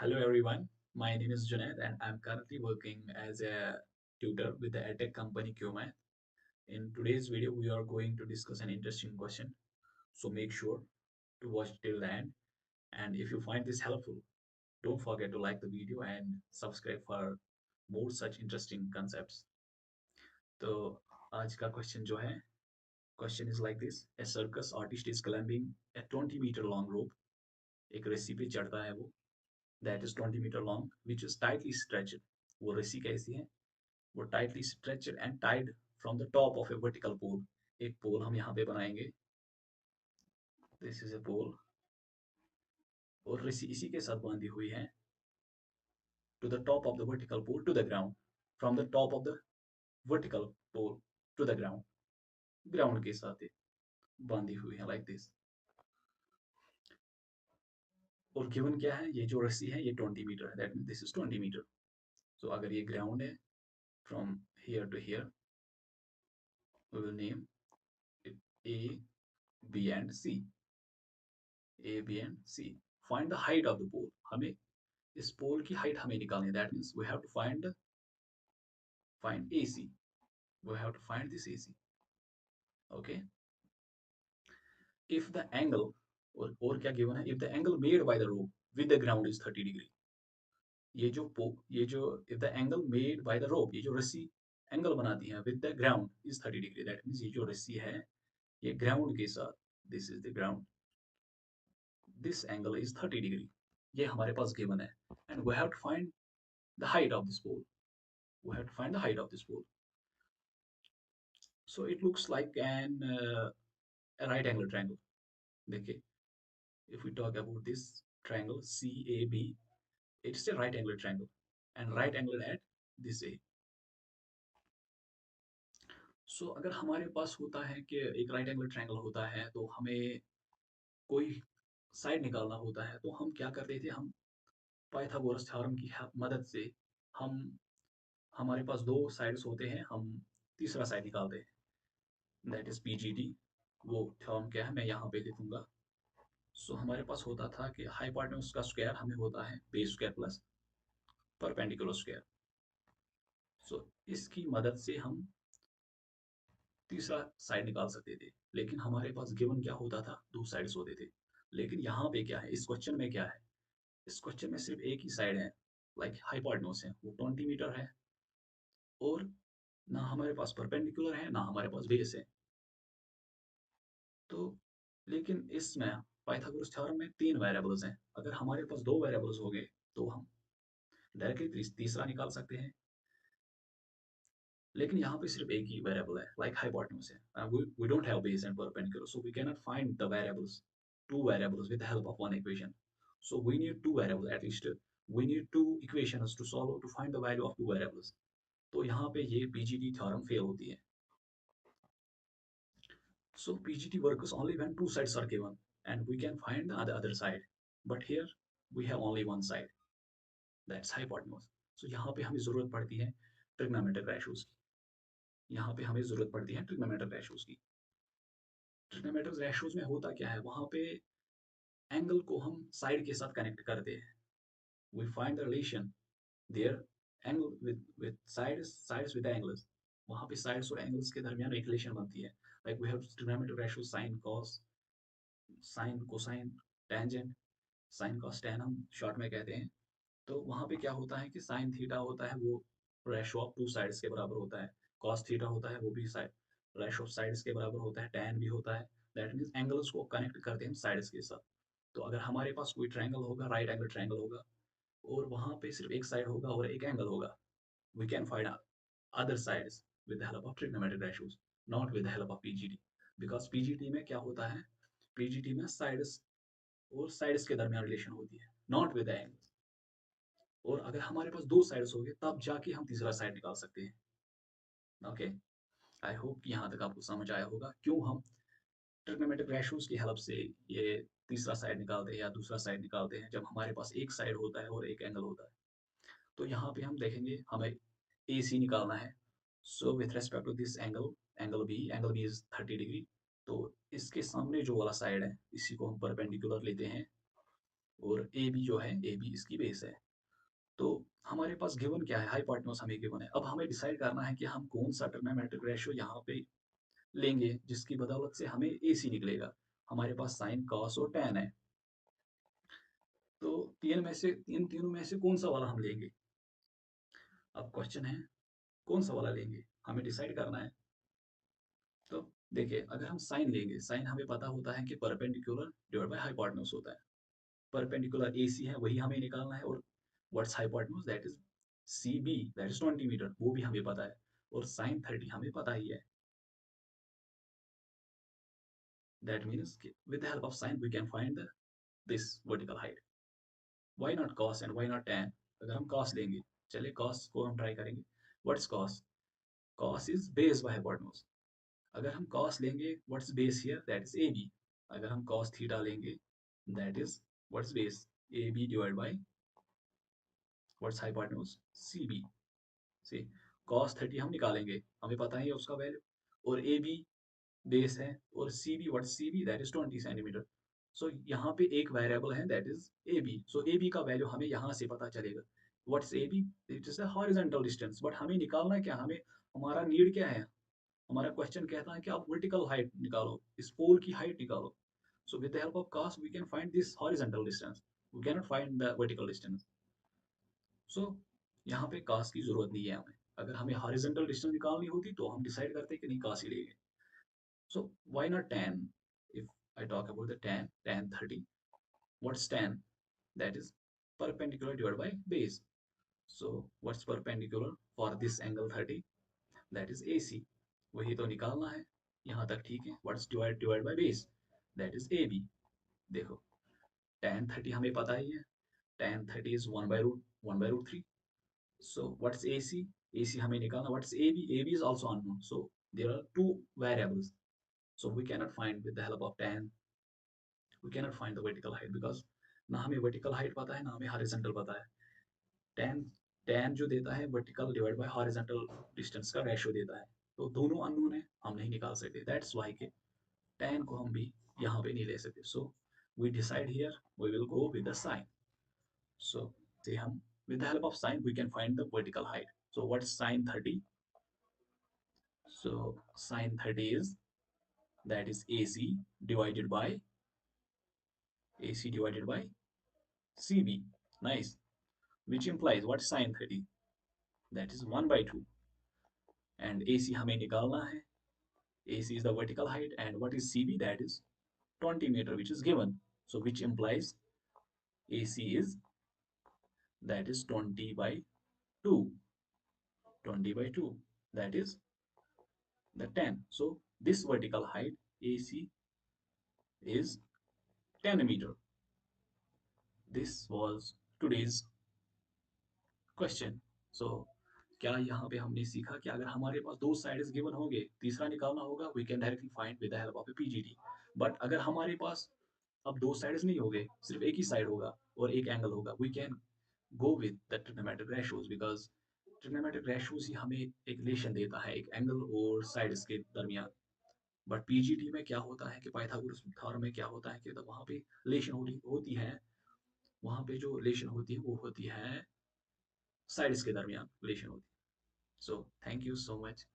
Hello everyone, my name is Junaid and I'm currently working as a tutor with the edtech company QMath. In today's video, we are going to discuss an interesting question. So make sure to watch till the end. And if you find this helpful, don't forget to like the video and subscribe for more such interesting concepts. तो आज का question जो है, question is like this: a circus artist is climbing a 20-meter long rope. एक रस्सी पे चढ़ता है वो, that is 20 metre long, which is tightly stretched. वो रस्सी कैसी है? वो tightly stretched and tied from the top of a vertical pole. एक पोल हम यहाँ पे बनाएंगे, दिस इज ए पोल, और रस्सी इसी के साथ बांधी हुई है to the top of the vertical pole to the ground, from the top of the vertical pole to the ground. Ground के साथ बांधी हुई है लाइक दिस. और गिवन क्या है? ये जो रस्सी है ये 20 मीटर है, that mean this is 20 metre. So अगर ये ग्राउंड है, from here to here, we will name it A, B and C. A, B and C. Find the height of the pole. हमें इस पोल की height हमें निकालनी है. That means we have to find AC. We have to find this AC. Okay. If the angle, और क्या given है? If the angle made by the rope with the ground is 30 degree. ये जो if the angle made by the rope, ये जो रस्सी angle बनाती है with the ground is 30 degree. That means ये जो रस्सी है ये ग्राउंड के साथ, this is the ground, this angle is 30 degree. ये हमारे पास गिवन है. And we have to find the height of this pole. We have to find the height of this pole. So it looks like a right angle triangle. देखिए, if we talk about this triangle CAB, it's a right angle triangle and right angle at this A. So अगर हमारे पास होता है कि एक right angle triangle होता है तो हमें कोई साइड निकालना होता है, तो हम क्या करते थे? हम पाइथागोरस थ्योरम की मदद से हम हमारे पास दो साइड्स होते हैं, हम तीसरा साइड निकालते हैं, दैट इज PGD. वो थ्योरम क्या है मैं यहाँ पे लिखूंगा. सो हमारे पास होता था कि हाइपोटेन्यूज का स्क्वायर हमें होता है base square plus perpendicular square. So इसकी मदद से हम तीसरा साइड निकाल सकते थे. लेकिन हमारे पास गिवन क्या होता था? दो साइड्स होते थे. लेकिन यहाँ पे क्या है? इस क्वेश्चन में क्या है? इस क्वेश्चन में सिर्फ एक ही साइड है, लाइक हाइपोटेन्यूज है, वो 20 मीटर है, और ना हमारे पास परपेंडिकुलर है ना हमारे पास बेस है. तो लेकिन इसमें पाइथागोरस थ्योरम में तीन वेरिएबल्स हैं. अगर हमारे पास दो वेरिएबल्स हो गए तो हम डायरेक्टली तीसरा निकाल सकते हैं. लेकिन यहाँ पे सिर्फ एक ही वेरिएबल है, लाइक हाइपोटेन्यूज है. we don't have base and perpendicular, so we cannot find the variables, two variables with the help of one equation. So we need two variables at least. We need two equations to solve to find the value of two variables. तो यहाँ पे ये PGD theorem fail होती है. So PGD works only when two sides are given and we can find the other side. But here we have only one side, that's hypotenuse. So यहाँ पे हमें जरूरत पड़ती है ट्रिग्नोमेट्रिक रेशियोज की. यहाँ पे हमें जरूरत पड़ती है ट्रिग्नोमेट्रिक रेशियोज की. ट्रिग्नोमेट्रिक रेशियोज में होता क्या है? वहाँ पे एंगल को हम साइड के साथ कनेक्ट करते हैं. We find the relation there, angle with sides with angles. वहाँ पे साइड्स और एंगल्स के दरमियान एक रिलेशन बनती है. Like we have trigonometric ratio sine cos, sine cosine, tangent. Sine cos tan हम शॉर्ट में कहते हैं. तो वहाँ पे क्या होता है कि साइन थीटा होता है वो रेशो ऑफ टू साइड्स के बराबर होता है. कॉस थीटा होता है वो भी रेशो ऑफ साइड्स के बराबर होता है. टैन भी होता है. दैट मीन्स एंगल्स को कनेक्ट करते हैं हम साइड्स के साथ. तो अगर हमारे पास कोई ट्रायंगल होगा, राइट एंगल ट्रायंगल होगा, और वहाँ पे सिर्फ एक साइड होगा और एक एंगल होगा, we can find other sides with the help of trigonometric ratios, not with the help of PGT. because PGT में क्या होता है? PGT में साइड्स और साइड्स के दरमियान रिलेशन होती है, नॉट विद द एंगल्स. और अगर हमारे पास दो साइड्स हो गए तब जाके हम तीसरा साइड निकाल सकते हैं. ओके, आई होप यहाँ तक आपको समझ आया होगा क्यों हम ट्रिग्नोमेट्रिक रेशियोज की हेल्प से ये तीसरा साइड निकालते हैं या दूसरा साइड निकालते हैं जब हमारे पास एक साइड होता है और एक एंगल होता है. तो यहाँ पे हम देखेंगे हमें AC निकालना है. So with respect to this angle, angle B is 30 degree. तो इसके सामने जो वाला साइड है इसी को हम परपेंडिकुलर लेते हैं. और ए बी जो है, ए बी इसकी बेस है। तो हमारे पास गिवन क्या है, हाइपोटेन्यूज हमें गिवन है। अब हमें डिसाइड करना है कि हम कौन सा ट्रिग्नोमेट्रिक रेशियो यहाँ पे लेंगे जिसकी बदौलत से हमें ए सी निकलेगा। हमारे पास साइन, कॉस और टैन है। तो तीनों में से कौन सा वाला हम लेंगे? अब क्वेश्चन है कौन सा वाला लेंगे, हमें डिसाइड करना है। तो देखिए, अगर हम साइन लेंगे, साइन हमें पता होता है कि परपेंडिकुलर डिवाइड बाय हाइपोटेन्यूज होता है। परपेंडिकुलर AC है, वही हमें निकालना है। और what's hypotenuse, that is CB, that is 20 metre, वो भी हमें पता है। और साइन 30 हमें पता ही है। That means with the help of sine we can find the this vertical height. Why not cos and why not tan? अगर हम कॉस लेंगे, चलिए कॉस को हम ट्राई करेंगे। What's cos? Cos is base by hypotenuse. अगर हम cos लेंगे, what's base here? That is AB। अगर हम कॉस थीटा लेंगे, that is what's base? AB divide by what's hypotenuse? CB। से cos 30 हम निकालेंगे, हमें पता ही है उसका वैल्यू। और ए बी बेस है, और C B, what C B? That is 20 centimetre. So यहाँ पे एक वेरिएबल है, that is A B. So A B का वैल्यू हमें यहाँ से पता चलेगा। What's A B? It is a horizontal distance. But हमें निकालना क्या, हमें हमारा नीड क्या है? हमारा क्वेश्चन कहता है कि आप वर्टिकल हाइट निकालो, इस पोल की हाइट निकालो। So with the help of cos we can find this horizontal distance, we can not find the vertical distance. So यहाँ पे cos की जरूरत नहीं है हमें। अगर हमें हॉरिजॉन्टल डिस्टेंस निकालनी होती तो हम डिसाइड करते कि नहीं, cos ही लेंगे। So why not tan? If I talk about the tan 30, what's tan? That is perpendicular divided by base. So what's perpendicular for this angle 30? That is AC. वही तो निकालना है। यहाँ तक ठीक है। What's divided by base? That is AB। देखो, tan 30 हमें पता ही है। tan 30 is 1/√3। So what's AC? AC हमें निकालना। What's AB? AB is also unknown. So there are two variables. So we cannot find with the help of tan. We cannot find the vertical height because ना हमें vertical height पता है, ना हमें horizontal पता है। tan tan जो देता है vertical divided by horizontal distance का ratio देता है। तो दोनों unknown है, हम नहीं निकाल सकते। That's why के tan को हम भी यहाँ पे नहीं ले सकते। So we decide here we will go with the sine. So से हम with the help of sine we can find the vertical height. So what's sine 30? So sine 30 is, that is divided by AC divided by CB. Nice. Which implies what? Sine 30? That is 1/2. And AC हमें निकालना है. AC is the vertical height, and what is CB? That is 20 meter, which is given. So which implies AC is, that is 20 by 2. 20 by 2. That is the 10. So this vertical height AC is 10 meter. This was today's question. So क्या यहाँ पे हमने सीखा कि अगर हमारे पास दो sides given होंगे, तीसरा निकालना होगा, we can directly find with the help of a PGD. But अगर हमारे पास अब दो साइड्स नहीं होंगे, सिर्फ एक ही साइड होगा और एक एंगल होगा, we can go with the trigonometric ratios, because trigonometric ratios ही हमें एक रिलेशन देता है एक एंगल और साइड्स के दरमियान। बट पीजीडी में क्या होता है कि पाइथागोरस थ्योरम में क्या होता है कि वहाँ पे रिलेशन होती है, वहाँ पे जो रिलेशन होती है वो होती है साइड्स के दरमियान रिलेशन होती है। So thank you so much.